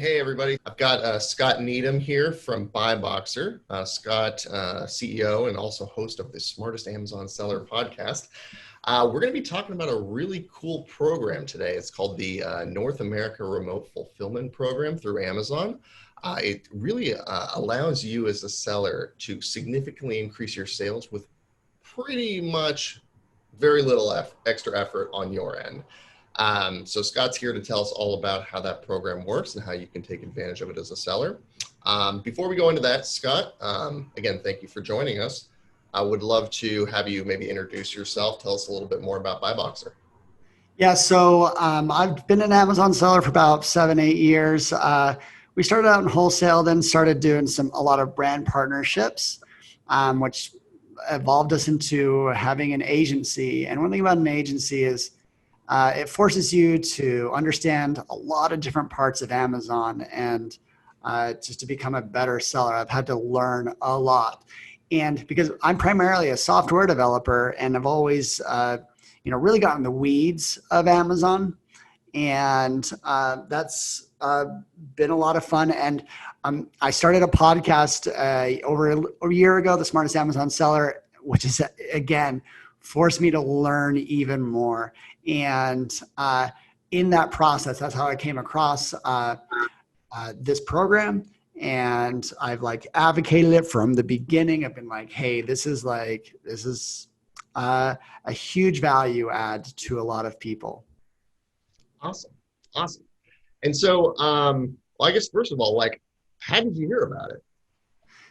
Hey everybody. I've got Scott Needham here from BuyBoxer. Scott, CEO and also host of the Smartest Amazon Seller podcast. We're going to be talking about a really cool program today. It's called the North America Remote Fulfillment Program through Amazon. It really allows you as a seller to significantly increase your sales with pretty much very little extra effort on your end. So Scott's here to tell us all about how that program works and how you can take advantage of it as a seller. Before we go into that, Scott, again, thank you for joining us. I would love to have you maybe introduce yourself. Tell us a little bit more about BuyBoxer. Yeah, so I've been an Amazon seller for about 7, 8 years. We started out in wholesale, then started doing a lot of brand partnerships, which evolved us into having an agency. And one thing about an agency is it forces you to understand a lot of different parts of Amazon and just to become a better seller. I've had to learn a lot. And because I'm primarily a software developer and I've always really gotten in the weeds of Amazon. And that's been a lot of fun. And I started a podcast over a year ago, The Smartest Amazon Seller, which is, again, forced me to learn even more. And in that process, that's how I came across this program. And I've advocated it from the beginning. I've been like, hey, this is a huge value add to a lot of people. Awesome. And so, I guess first of all, how did you hear about it?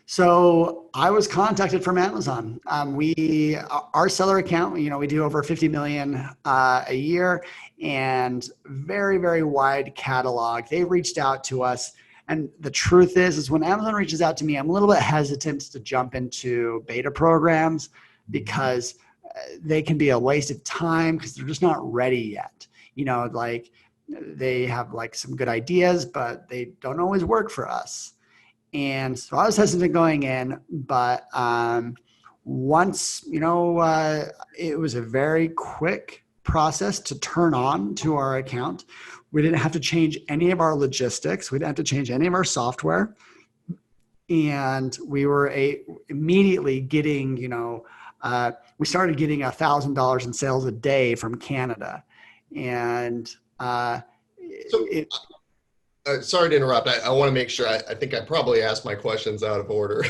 So I was contacted from Amazon. Our seller account, we do over 50 million a year and very, very wide catalog. They reached out to us. And the truth is when Amazon reaches out to me, I'm a little bit hesitant to jump into beta programs because they can be a waste of time because they're just not ready yet. They have some good ideas, but they don't always work for us. And so I was hesitant going in, but once, it was a very quick process to turn on to our account. We didn't have to change any of our logistics. We didn't have to change any of our software. And we were immediately getting, we started getting $1,000 in sales a day from Canada. And sorry to interrupt. I want to make sure. I think I probably asked my questions out of order.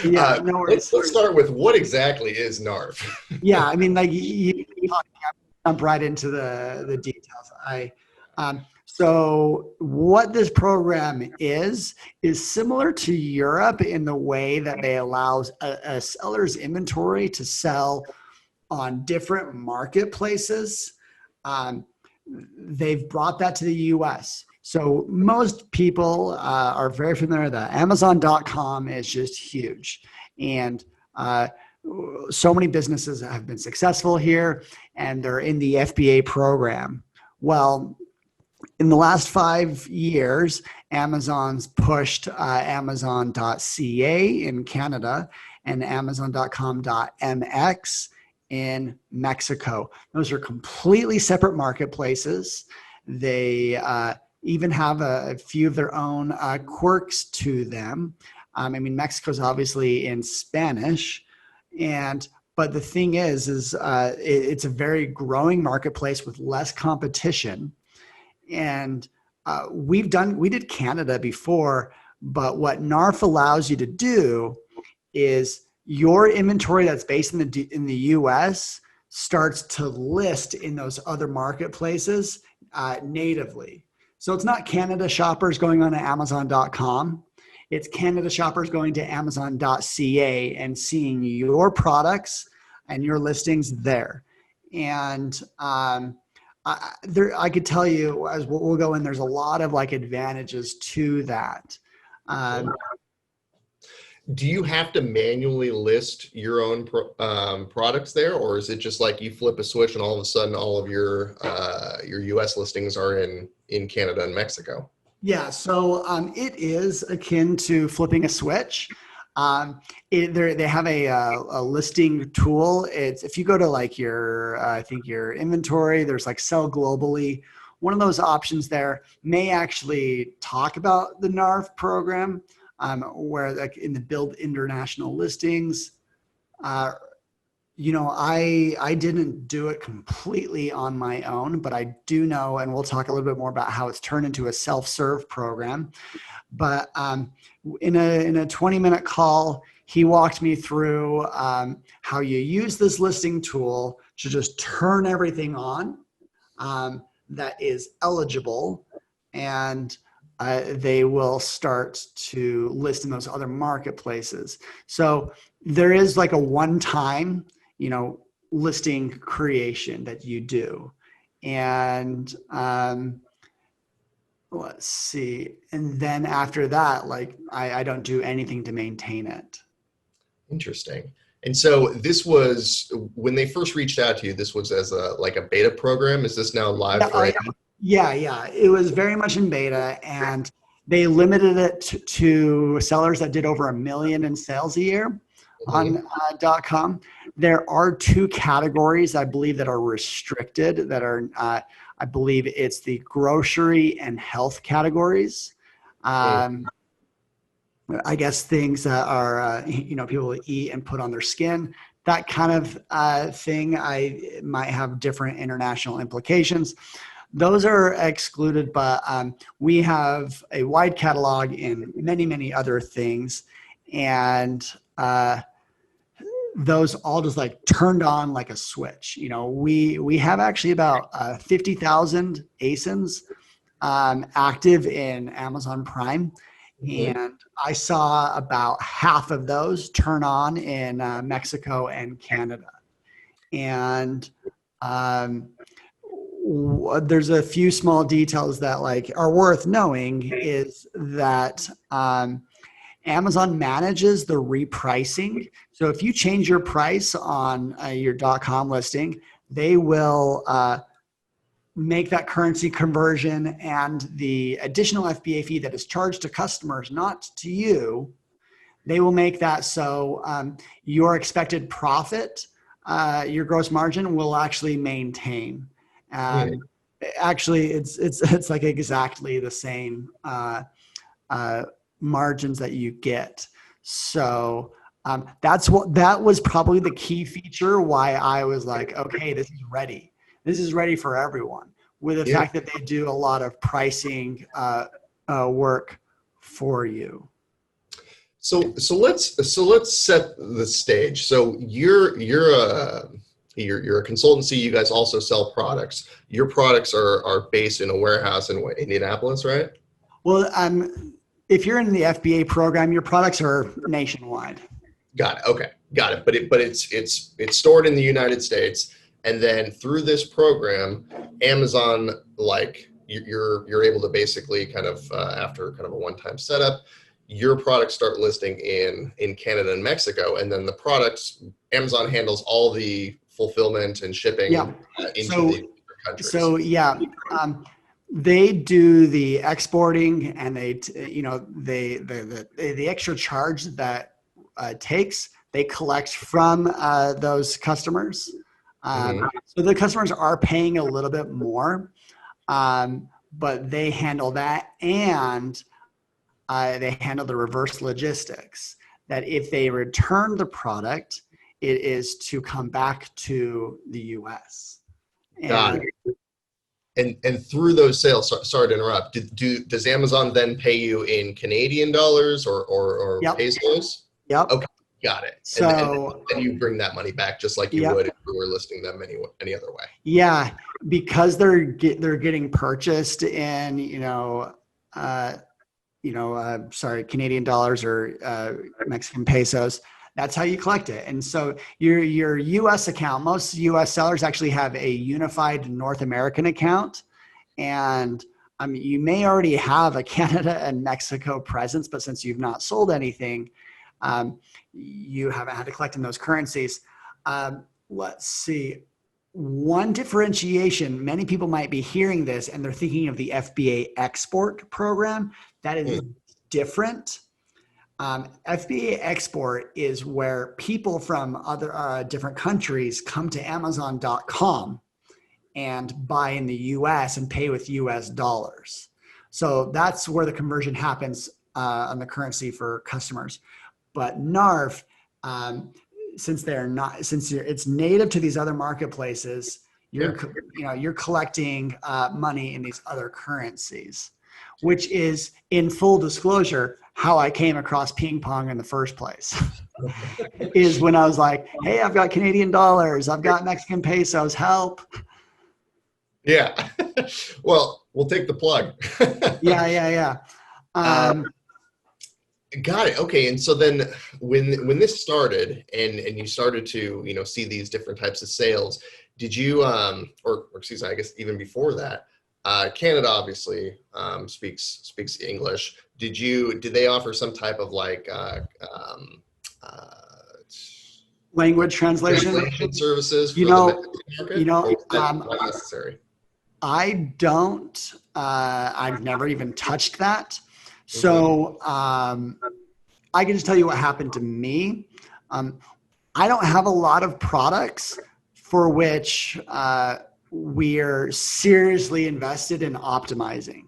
Yeah, no worries. Let's start with what exactly is NARF? Yeah, I mean, you jump right into the details. So what this program is similar to Europe in the way that they allow a seller's inventory to sell on different marketplaces. They've brought that to the US. So most people are very familiar that Amazon.com is just huge. And so many businesses have been successful here and they're in the FBA program. Well, in the last 5 years, Amazon's pushed Amazon.ca in Canada and Amazon.com.mx in Mexico. Those are completely separate marketplaces. They even have a few of their own quirks to them. Mexico's obviously in Spanish, but the thing is it's a very growing marketplace with less competition. And we did Canada before, but what NARF allows you to do is your inventory that's based in the US starts to list in those other marketplaces natively. So it's not Canada shoppers going on to Amazon.com. It's Canada shoppers going to Amazon.ca and seeing your products and your listings there. And I could tell you as we'll go in, there's a lot of advantages to that. Do you have to manually list your own products there, or is it just you flip a switch and all of a sudden all of your US listings are in Canada and Mexico? Yeah, so it is akin to flipping a switch. They have a listing tool. It's if you go to your I think your inventory, there's sell globally one of those options there may actually talk about the NARF program, where like in the build international listings. I didn't do it completely on my own, but I do know, and we'll talk a little bit more about how it's turned into a self-serve program. But in a 20-minute call, he walked me through how you use this listing tool to just turn everything on that is eligible, and they will start to list in those other marketplaces. So there is like a one-time, listing creation that you do. And let's see. And then after that, like I don't do anything to maintain it. Interesting. And so this was when they first reached out to you, this was as a beta program. Is this now live for anyone? Yeah. It was very much in beta, and they limited it to sellers that did over $1 million in sales a year on .com. There are two categories, I believe, that are restricted, that are, I believe it's the grocery and health categories. I guess things that are, people eat and put on their skin. That kind of thing might have different international implications. Those are excluded, but we have a wide catalog in many, many other things. And those all just like turned on like a switch. We have actually about 50,000 ASINs active in Amazon Prime. And I saw about half of those turn on in Mexico and Canada. And there's a few small details that like are worth knowing is that Amazon manages the repricing. So if you change your price on your .com listing, they will make that currency conversion, and the additional FBA fee that is charged to customers, not to you, they will make that so your expected profit, your gross margin will actually maintain. Actually, it's like exactly the same margins that you get. So that was probably the key feature why I was like, okay, this is ready. This is ready for everyone, with the fact that they do a lot of pricing work for you. So let's set the stage. So you're a consultancy. You guys also sell products. Your products are based in a warehouse in Indianapolis, right? Well, if you're in the FBA program, your products are nationwide. Got it. Okay, got it. But it's stored in the United States, and then through this program, Amazon, like you're able to basically kind of after kind of a one-time setup, your products start listing in Canada and Mexico, and then the products, Amazon handles all the fulfillment and shipping into the countries. So they do the exporting, and the extra charge that takes, they collect from those customers. So the customers are paying a little bit more, but they handle that, and they handle the reverse logistics, that if they return the product, it is to come back to the US. Got it. And through those sales, sorry to interrupt, does Amazon then pay you in Canadian dollars or pesos? Yep. Okay, got it. So and you bring that money back just like you would if you were listing them any other way. Yeah, because they're getting purchased in Canadian dollars or Mexican pesos. That's how you collect it. And so your US account, most US sellers actually have a unified North American account. And you may already have a Canada and Mexico presence, but since you've not sold anything, you haven't had to collect in those currencies. Let's see. One differentiation, many people might be hearing this and they're thinking of the FBA export program. That is different. FBA export is where people from other different countries come to Amazon.com and buy in the US and pay with US dollars. So that's where the conversion happens on the currency for customers. But NARF, since it's native to these other marketplaces, you're collecting money in these other currencies, which is, in full disclosure, how I came across PingPong in the first place. Is when I was like, hey, I've got Canadian dollars, I've got Mexican pesos, help. Yeah. Well, we'll take the plug. Yeah. Got it. Okay. And so then when this started and you started to, see these different types of sales, did you, or excuse me, I guess even before that, Canada obviously speaks English. Did they offer some type of like language translation services for the Mexican market? Not necessary. I don't. I've never even touched that. So I can just tell you what happened to me. I don't have a lot of products for which we're seriously invested in optimizing.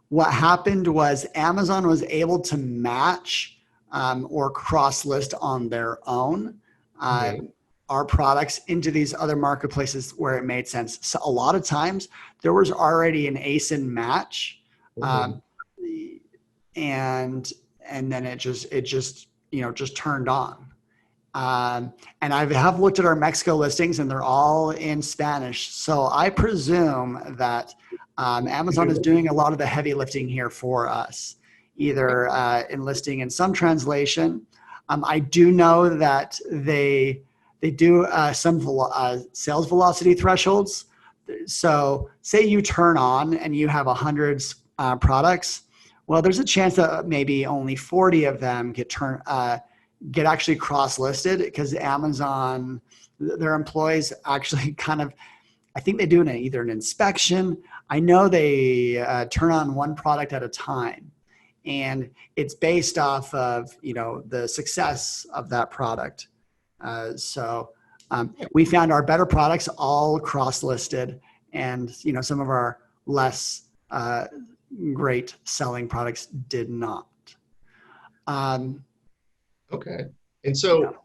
What happened was Amazon was able to match or cross-list on their own our products into these other marketplaces where it made sense. So a lot of times there was already an ASIN match, and then it just turned on. And I have looked at our Mexico listings and they're all in Spanish. So I presume that Amazon is doing a lot of the heavy lifting here for us, either enlisting in some translation. I do know that they do some sales velocity thresholds. So say you turn on and you have 100 products. Well, there's a chance that maybe only 40 of them get actually cross-listed, because Amazon, their employees actually I think they do either an inspection. I know they turn on one product at a time, and it's based off of, the success of that product. So we found our better products all cross-listed, and, some of our less great selling products did not. Okay. And so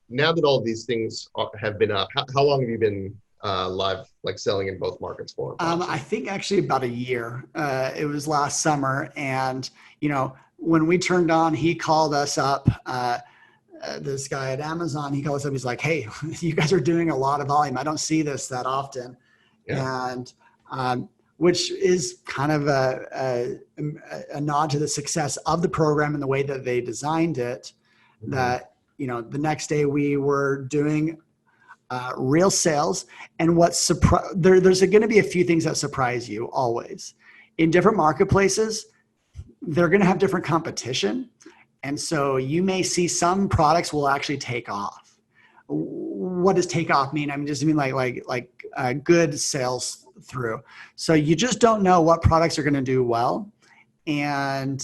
now that all these things have been up, how long have you been live, like selling in both markets for? I think actually about a year. It was last summer. And, when we turned on, he called us up, this guy at Amazon, he called us up. He's like, hey, you guys are doing a lot of volume. I don't see this that often. Yeah. And, which is kind of a nod to the success of the program and the way that they designed it. That, the next day we were doing real sales. And there's going to be a few things that surprise you always. In different marketplaces, they're going to have different competition. And so you may see some products will actually take off. What does take off mean? I mean like good sales through. So you just don't know what products are going to do well. And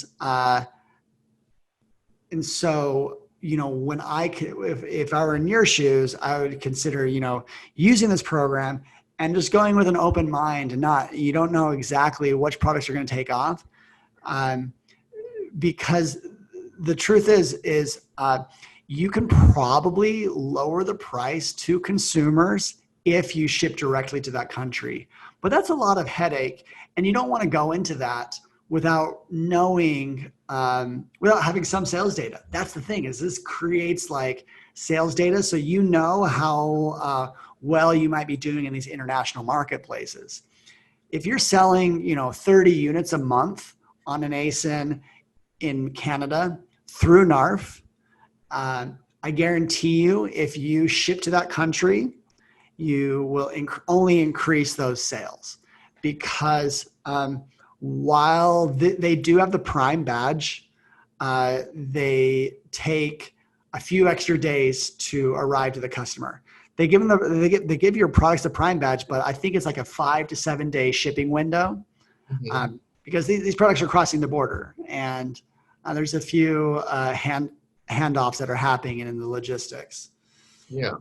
so, when if I were in your shoes, I would consider, using this program and just going with an open mind, and you don't know exactly which products are going to take off. Because the truth is you can probably lower the price to consumers if you ship directly to that country. But that's a lot of headache, and you don't want to go into that without knowing, without having some sales data. That's the thing, is this creates like sales data, so how well you might be doing in these international marketplaces. If you're selling, 30 units a month on an ASIN in Canada through NARF, I guarantee you, if you ship to that country, you will only increase those sales, because while they do have the Prime badge, they take a few extra days to arrive to the customer. They give your products the Prime badge, but I think it's like a 5 to 7 day shipping window, because these products are crossing the border, and there's a few handoffs that are happening in the logistics. Yeah.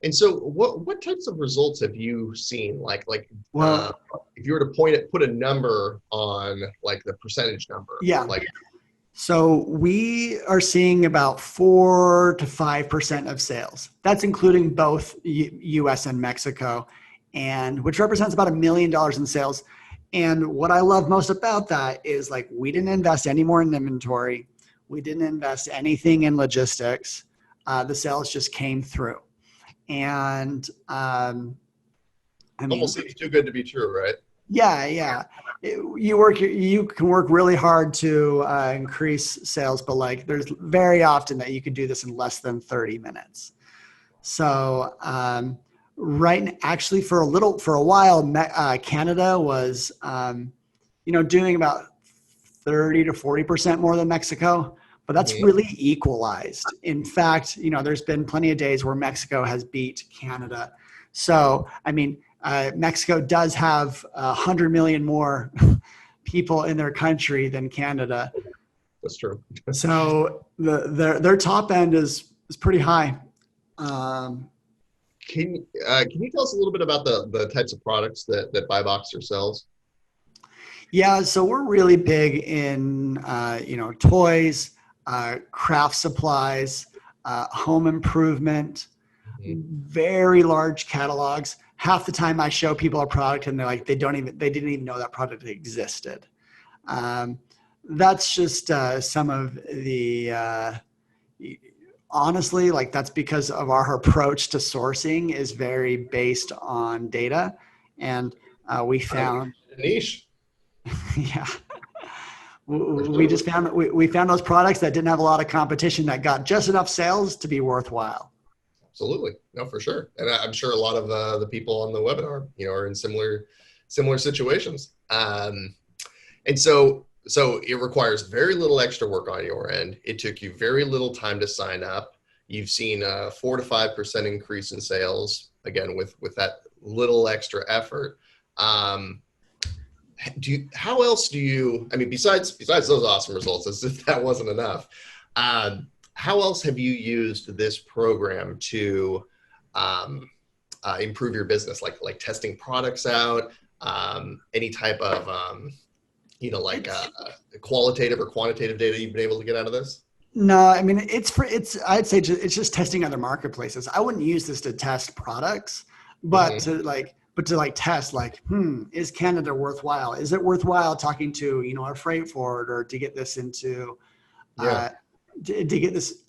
And so what types of results have you seen? Uh, Well, if you were to put a number on like the percentage number, yeah. like So we are seeing about 4 to 5% of sales. That's including both US and Mexico, and which represents about $1 million in sales. And what I love most about that is like we didn't invest any more in inventory. We didn't invest anything in logistics. The sales just came through. And I almost mean, seems too good to be true, right? yeah, yeah. You can work really hard to increase sales, but like there's very often that you could do this in less than 30 minutes. So actually for a while, Canada was doing about 30 to 40% more than Mexico, but that's Mhm. really equalized. In fact, there's been plenty of days where Mexico has beat Canada. So I mean, Mexico does have 100 million more people in their country than Canada. That's true. So their top end is pretty high. Um, Can you tell us a little bit about the types of products that Buy Boxer sells? yeah, so we're really big in toys, craft supplies, home improvement, Mhm. very large catalogs. Half the time I show people a product and they're like they didn't even know that product existed. Um, that's just some of the honestly, like that's because of our approach to sourcing is very based on data, and we Kind of found a niche yeah, for we sure. just found we found those products that didn't have a lot of competition that got just enough sales to be worthwhile. Absolutely, no, for sure. And I'm sure a lot of the people on the webinar, are in similar situations. And so it requires very little extra work on your end. It took you very little time to sign up. You've seen a 4 to 5% increase in sales again with that little extra effort. Um, how else do you? I mean, besides those awesome results, as if that wasn't enough, how else have you used this program to um, improve your business? Like testing products out, any type of like It's qualitative or quantitative data you've been able to get out of this? no, I mean I'd say it's just testing other marketplaces. I wouldn't use this to test products, but Hmm. to test like, is Canada worthwhile? Is it worthwhile talking to, a freight forwarder to get this into Yeah. uh, to get this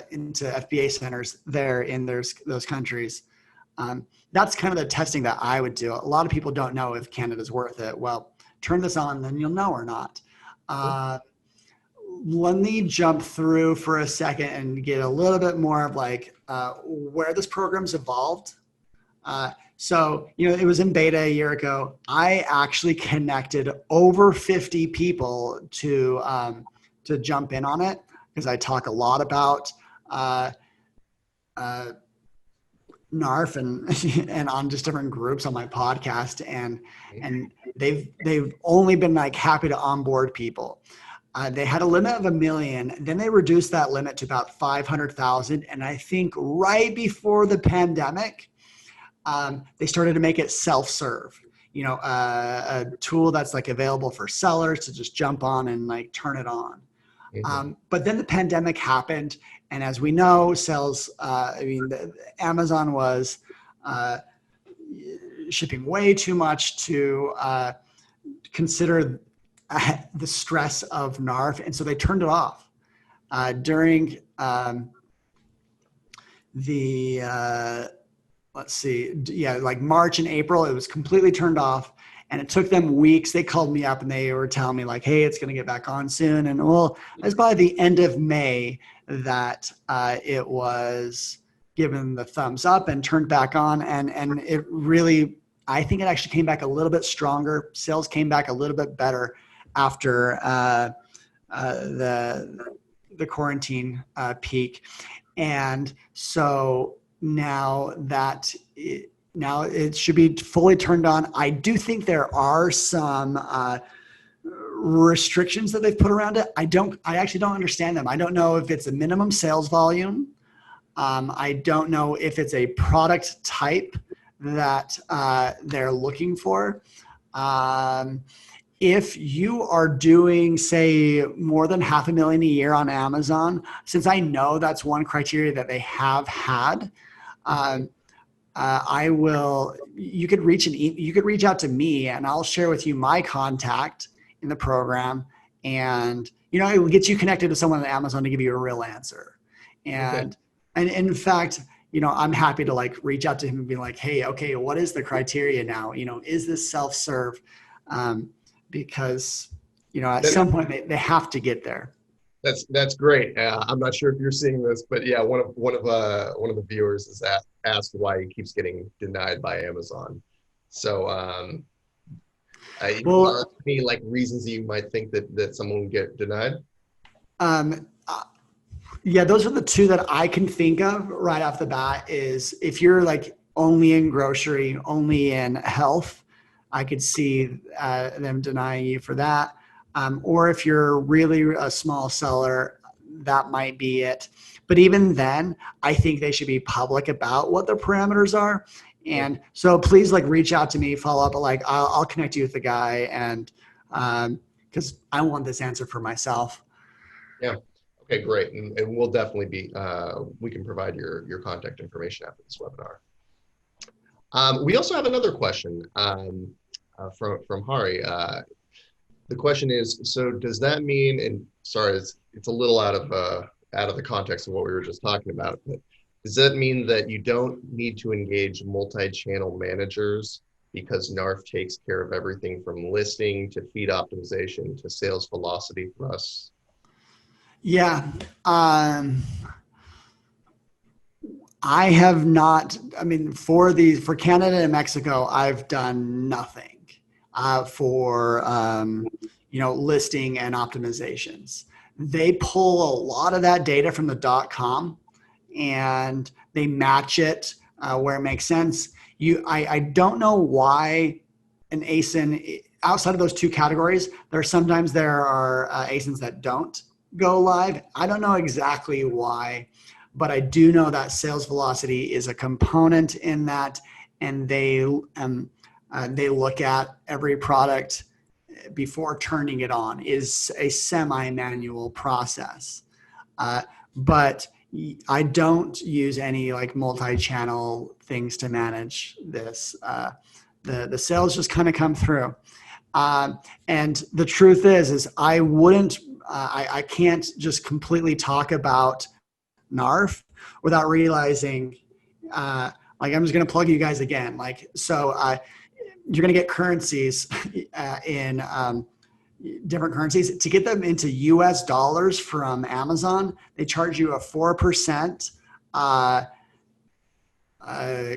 into FBA centers there in those countries? That's kind of the testing that I would do. A lot of people don't know if Canada's worth it. Well, turn this on, then you'll know or not. Uh, Let me jump through for a second and get a little bit more of like where this program's evolved. So, it was in beta a year ago. I actually connected over 50 people to jump in on it because I talk a lot about uh, uh, NARF and on just different groups on my podcast, and they've only been like happy to onboard people. They had a limit of 1 million. Then they reduced that limit to about 500,000. And I think right before the pandemic, they started to make it self-serve. A tool that's like available for sellers to just jump on and like turn it on. Hmm. But then the pandemic happened, and as we know, sales. Amazon was uh, shipping way too much to consider the stress of NARF, and so they turned it off during the let's see, yeah, like March and April. It was completely turned off, and it took them weeks. They called me up and they were telling me like, "Hey, it's going to get back on soon." And well, it was by the end of May that it was given the thumbs up and turned back on, and it really. I think it actually came back a little bit stronger. Sales came back a little bit better after the quarantine peak, and so now it should be fully turned on. I do think there are some restrictions that they've put around it. I actually don't understand them. I don't know if it's a minimum sales volume. I don't know if it's a product type that they're looking for. If you are doing, say, more than $500,000 a year on Amazon, since I know that's one criteria that they have had, I will. You could reach out to me, and I'll share with you my contact in the program, and it will get you connected to someone at Amazon to give you a real answer. Okay. And in fact, I'm happy to like reach out to him and be like, hey, okay, what is the criteria now? Is this self-serve? Because at That, some point they have to get there. that's great. I'm not sure if you're seeing this, but yeah, one of the viewers is asked why he keeps getting denied by Amazon. So, are there Well, any like reasons you might think that someone would get denied? um, yeah, those are the two that I can think of right off the bat. Is if you're like only in grocery, only in health, I could see them denying you for that. Or if you're really a small seller, that might be it. But even then, I think they should be public about what the parameters are. Yeah. And so please like reach out to me, follow up. Like I'll connect you with the guy, and because I want this answer for myself. Yeah. Okay, great. And we'll definitely we can provide your contact information after this webinar. We also have another question from Hari. The question is, so does that mean, and sorry, it's a little out of the context of what we were just talking about, but does that mean that you don't need to engage multi-channel managers because NARF takes care of everything from listing to feed optimization to sales velocity for us? Yeah. I have not, I mean, for Canada and Mexico, I've done nothing for, listing and optimizations. They pull a lot of that data from the .com and they match it where it makes sense. I don't know why an ASIN outside of those two categories, sometimes there are ASINs that don't go live. I don't know exactly why, but I do know that sales velocity is a component in that, and they look at every product before turning it on. Is a semi-manual process, but I don't use any like multi-channel things to manage this. The sales just kind of come through, and the truth is I wouldn't. I can't just completely talk about NARF without realizing, like I'm just going to plug you guys again. You're going to get currencies in different currencies. To get them into US dollars from Amazon, they charge you a 4%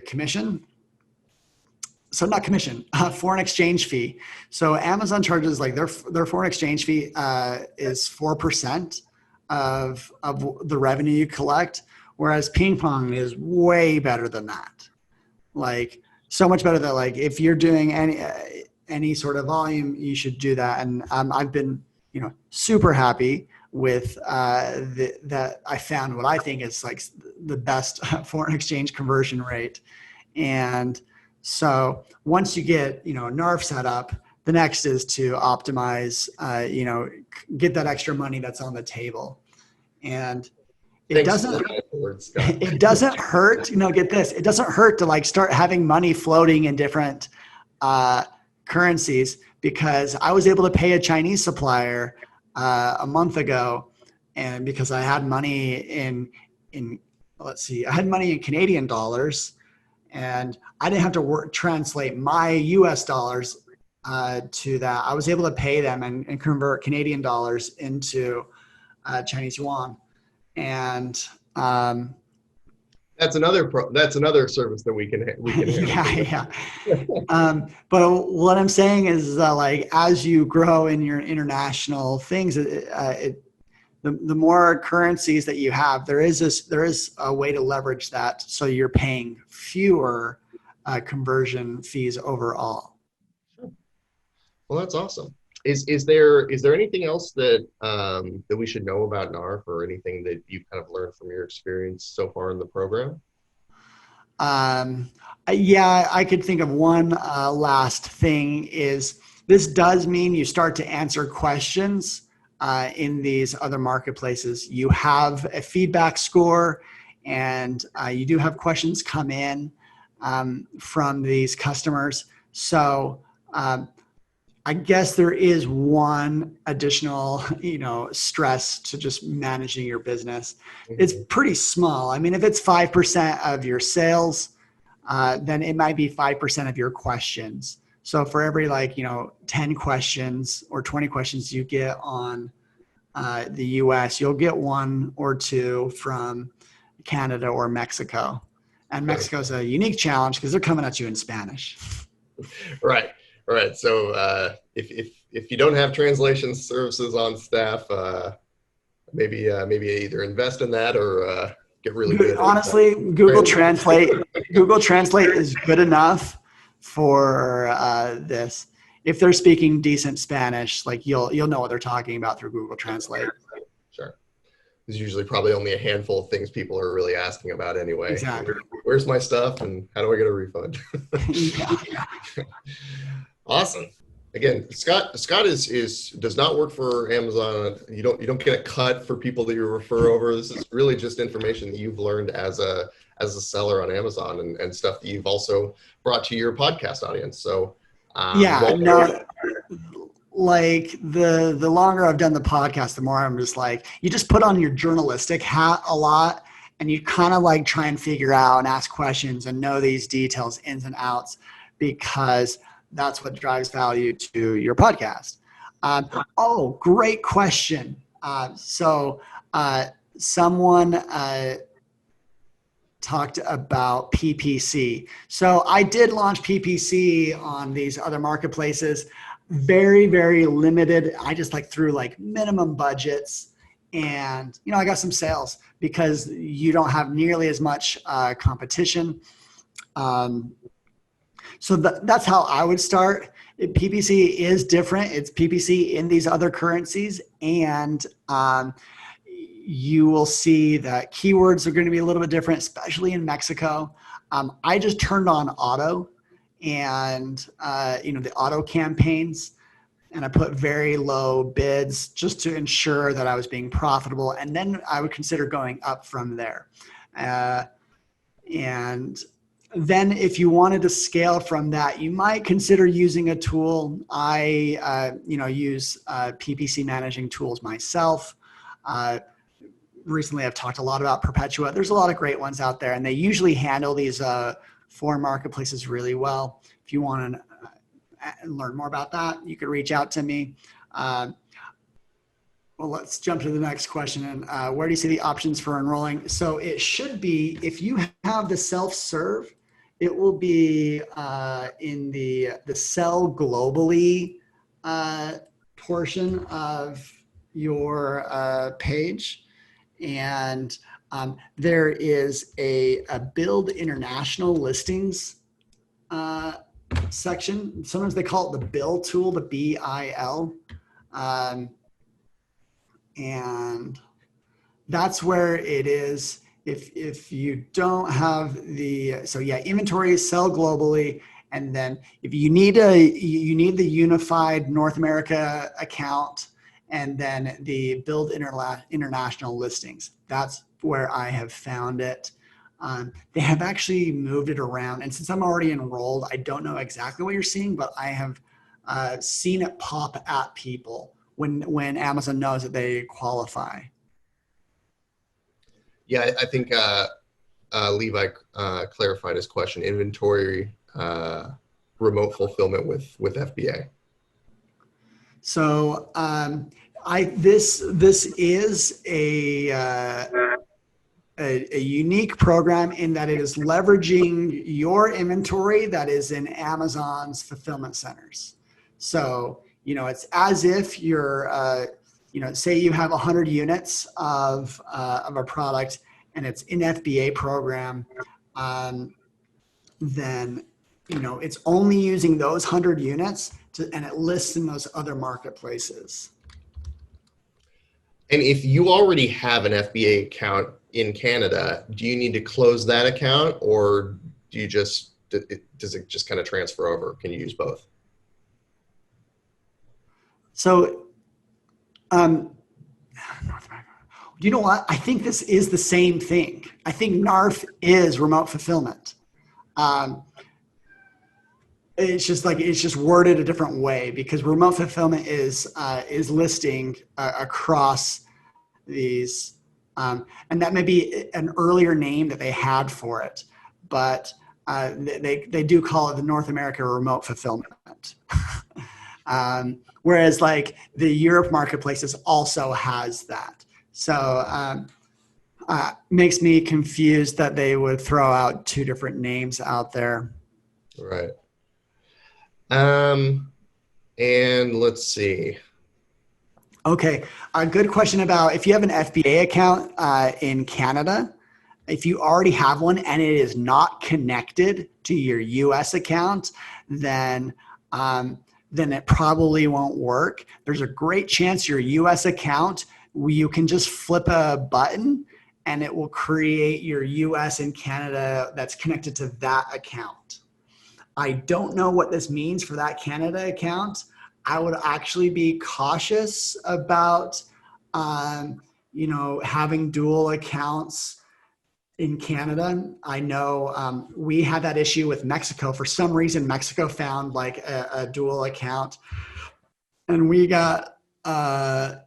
commission. So not commission, foreign exchange fee. So Amazon charges like their foreign exchange fee is 4% of the revenue you collect, whereas PingPong is way better than that. Like so much better that like if you're doing any sort of volume, you should do that. And I've been super happy with that. I found what I think is like the best foreign exchange conversion rate. And so once you get NARF set up, the next is to optimize, get that extra money that's on the table. And it doesn't hurt, get this, it doesn't hurt to like start having money floating in different currencies, because I was able to pay a Chinese supplier a month ago, and because I had money in I had money in Canadian dollars, and I didn't have to translate my US dollars to that. I was able to pay them and convert Canadian dollars into Chinese yuan. And that's another service that we can yeah. But what I'm saying is that like as you grow in your international things, the more currencies that you have, there is a way to leverage that, so you're paying fewer conversion fees overall. Well, that's awesome. Is there anything else that that we should know about NARF, or anything that you've kind of learned from your experience so far in the program? Um, yeah, I could think of one last thing is this does mean you start to answer questions in these other marketplaces. You have a feedback score, and you do have questions come in from these customers. So um, I guess there is one additional, stress to just managing your business. It's Mhm. pretty small. I mean, if it's 5% of your sales, then it might be 5% of your questions. So for every 10 questions or 20 questions you get on the US, you'll get one or two from Canada or Mexico. And Sure. Mexico is a unique challenge because they're coming at you in Spanish. Right, right. So if you don't have translation services on staff, maybe either invest in that, or get really good at Honestly, translating. Google Translate is good enough for this. If they're speaking decent Spanish, like you'll know what they're talking about through Google Translate. Sure. There's usually probably only a handful of things people are really asking about anyway. Exactly. Where's my stuff, and how do I get a refund? Yeah. Awesome. Again, Scott is does not work for Amazon. You don't get a cut for people that you refer over. This is really just information that you've learned as a seller on Amazon, and stuff that you've also brought to your podcast audience. So Yeah. well, No, like the longer I've done the podcast, the more I'm just like, you just put on your journalistic hat a lot, and you kind of like try and figure out and ask questions and know these details, ins and outs, because that's what drives value to your podcast. Oh, great question. So someone talked about PPC. So I did launch PPC on these other marketplaces, very, very limited. I just threw minimum budgets, and I got some sales because you don't have nearly as much competition. Um, so that's how I would start. PPC is different. It's PPC in these other currencies, and you will see that keywords are going to be a little bit different, especially in Mexico. I just turned on auto, and the auto campaigns, and I put very low bids just to ensure that I was being profitable, and then I would consider going up from there. Uh, and then if you wanted to scale from that, you might consider using a tool. I use PPC managing tools myself. Uh, Recently I've talked a lot about Perpetua. There's a lot of great ones out there, and they usually handle these foreign marketplaces really well. If you want to learn more about that, you could reach out to me. Well, let's jump to the next question. And where do you see the options for enrolling? So it should be, if you have the self-serve, it will be in the sell globally portion of your page. And there is a build international listings section. Sometimes they call it the bill tool, the BIL. And that's where it is. If you don't have inventory is sell globally. And then if you need the unified North America account, and then the build international listings. That's where I have found it. They have actually moved it around. And since I'm already enrolled, I don't know exactly what you're seeing, but I have seen it pop at people when Amazon knows that they qualify. yeah, I think Levi clarified his question. Inventory remote fulfillment with FBA. So this is a unique program in that it is leveraging your inventory that is in Amazon's fulfillment centers. So, it's as if you're, say you have 100 units of a product, and it's in FBA program, then, it's only using those 100 units and it lists in those other marketplaces. And if you already have an FBA account in Canada, do you need to close that account, or do you just does it just kind of transfer over? Can you use both? So, North America. You know what? I think this is the same thing. I think NARF is remote fulfillment. Um, it's just worded a different way because remote fulfillment is listing across these, and that may be an earlier name that they had for it, but they do call it the North America remote fulfillment. Whereas like the Europe marketplaces also has that. So makes me confused that they would throw out two different names out there. Right. And let's see. Okay, a good question about if you have an FBA account in Canada, if you already have one and it is not connected to your US account, then it probably won't work. There's a great chance your US account, you can just flip a button and it will create your US and Canada that's connected to that account. I don't know what this means for that Canada account. I would actually be cautious about, having dual accounts in Canada. I know we had that issue with Mexico. For some reason, Mexico found like a dual account, and we got a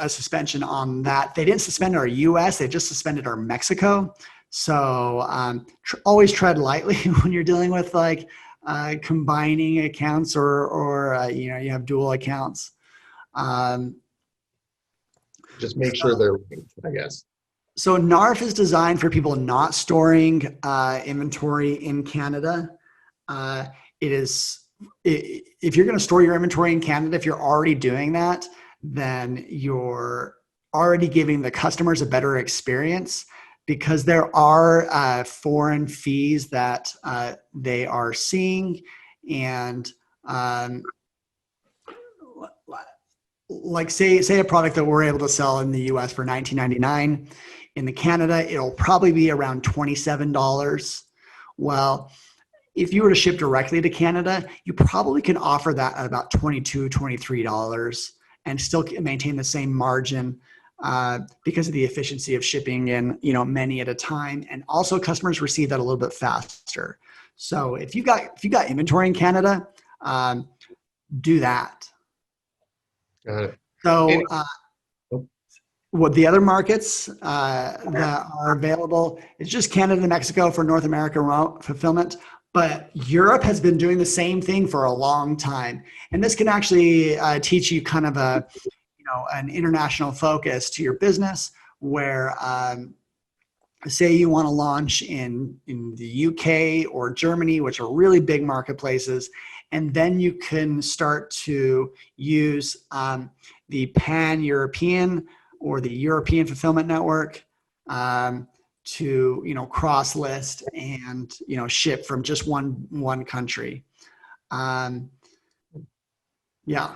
suspension on that. They didn't suspend our U.S. They just suspended our Mexico. So always tread lightly when you're dealing with like combining accounts or you have dual accounts. Just make sure they're linked, I guess. So NARF is designed for people not storing inventory in Canada. If you're going to store your inventory in Canada, if you're already doing that, then you're already giving the customers a better experience because there are foreign fees that they are seeing. And like say a product that we're able to sell in the US for $19.99. In the Canada, it'll probably be around $27. Well, if you were to ship directly to Canada, you probably can offer that at about $22, $23 and still maintain the same margin because of the efficiency of shipping in, many at a time. And also customers receive that a little bit faster. So if you got inventory in Canada, do that. Got it. So what the other markets that are available is just Canada and Mexico for North America remote fulfillment. But Europe has been doing the same thing for a long time. And this can actually teach you kind of an international focus to your business where say you want to launch in the UK or Germany, which are really big marketplaces. And then you can start to use the pan-European or the European fulfillment network to cross list and ship from just one country. Yeah.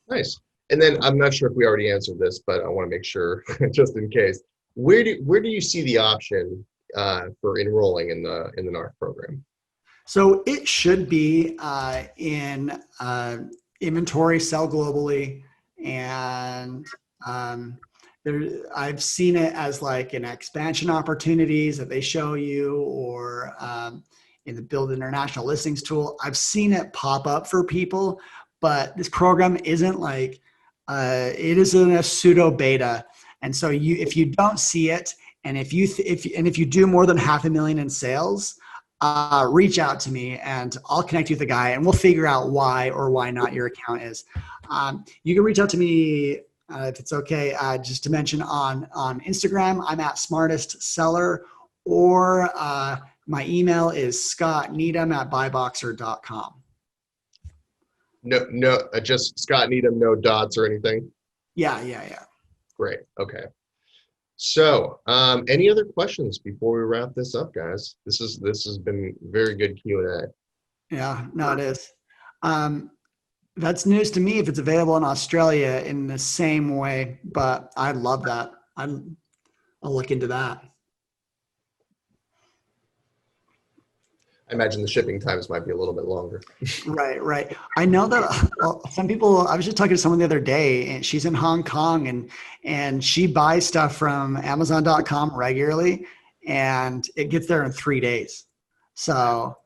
Nice. And then I'm not sure if we already answered this, but I want to make sure just in case. Where do you see the option for enrolling in the NARF program? So it should be in inventory, sell globally, and I've seen it as like an expansion opportunities that they show you, or in the Build International Listings tool. I've seen it pop up for people, but this program isn't like it is in a pseudo beta, and so if you don't see it, and if you do more than $500,000 in sales, reach out to me and I'll connect you with a guy and we'll figure out why or why not your account is. You can reach out to me if it's okay, just to mention on Instagram, I'm at smartest seller, or my email is scottneedham@buyboxer.com. No, just Scott Needham, no dots or anything? Yeah. Great. Okay. So, any other questions before we wrap this up, guys? This has been very good Q&A. Yeah, no, it is. That's news to me if it's available in Australia in the same way, but I love that. I'll look into that. I imagine the shipping times might be a little bit longer. Right. I know that some people, I was just talking to someone the other day and she's in Hong Kong and she buys stuff from Amazon.com regularly and it gets there in 3 days. So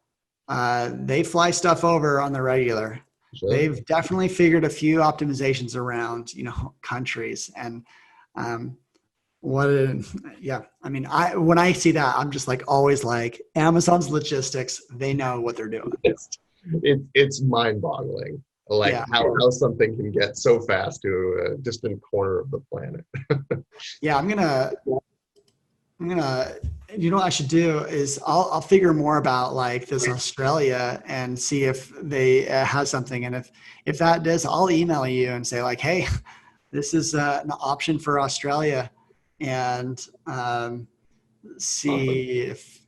they fly stuff over on the regular. Sure. They've definitely figured a few optimizations around, countries and yeah. I mean, when I see that, I'm just like always like Amazon's logistics. They know what they're doing. It's mind-boggling, like Yeah. how something can get so fast to a distant corner of the planet. Yeah. You know what I should do is I'll figure more about like this Australia and see if they have something. And if that does, I'll email you and say like, hey, this is an option for Australia, and Awesome. see if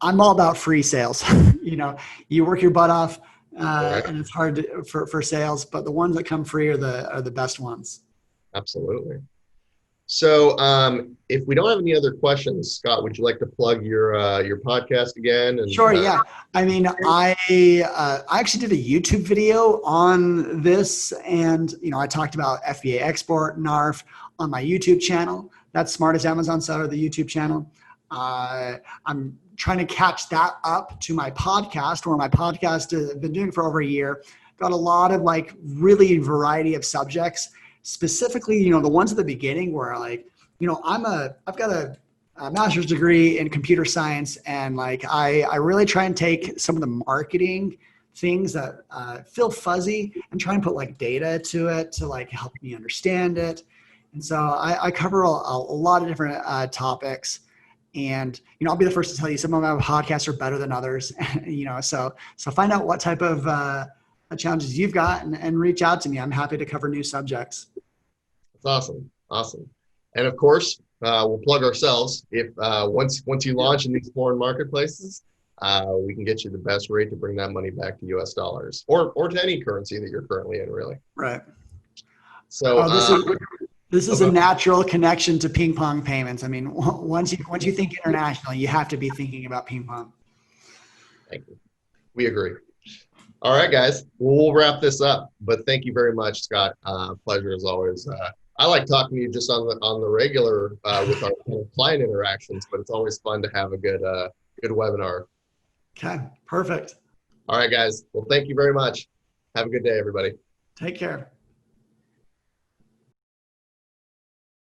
I'm all about free sales. You work your butt off, All right. and it's hard for sales, but the ones that come free are the best ones. Absolutely. So, if we don't have any other questions, Scott, would you like to plug your podcast again? And Sure. Yeah. I mean, I actually did a YouTube video on this, and I talked about FBA export NARF on my YouTube channel. That's Smartest Amazon Seller, the YouTube channel. I'm trying to catch that up to my podcast, where my podcast I've been doing for over a year. Got a lot of like really variety of subjects. Specifically, the ones at the beginning where like, I've got a master's degree in computer science, and like I really try and take some of the marketing things that feel fuzzy and try and put like data to it to like help me understand it. And so I cover a lot of different topics, and I'll be the first to tell you some of my podcasts are better than others. So find out what type of challenges you've got and reach out to me. I'm happy to cover new subjects. That's awesome. Awesome. And of course, we'll plug ourselves. If once you launch in these foreign marketplaces, we can get you the best rate to bring that money back to US dollars or to any currency that you're currently in, really. Right. So this is a natural connection to ping pong payments. I mean, once you think international, you have to be thinking about ping pong. thank you. We agree. All right, guys. We'll wrap this up. But thank you very much, Scott. Pleasure as always. I like talking to you just on the regular with our client interactions, but it's always fun to have a good webinar. Okay, perfect. All right, guys. Well, thank you very much. Have a good day, everybody. Take care.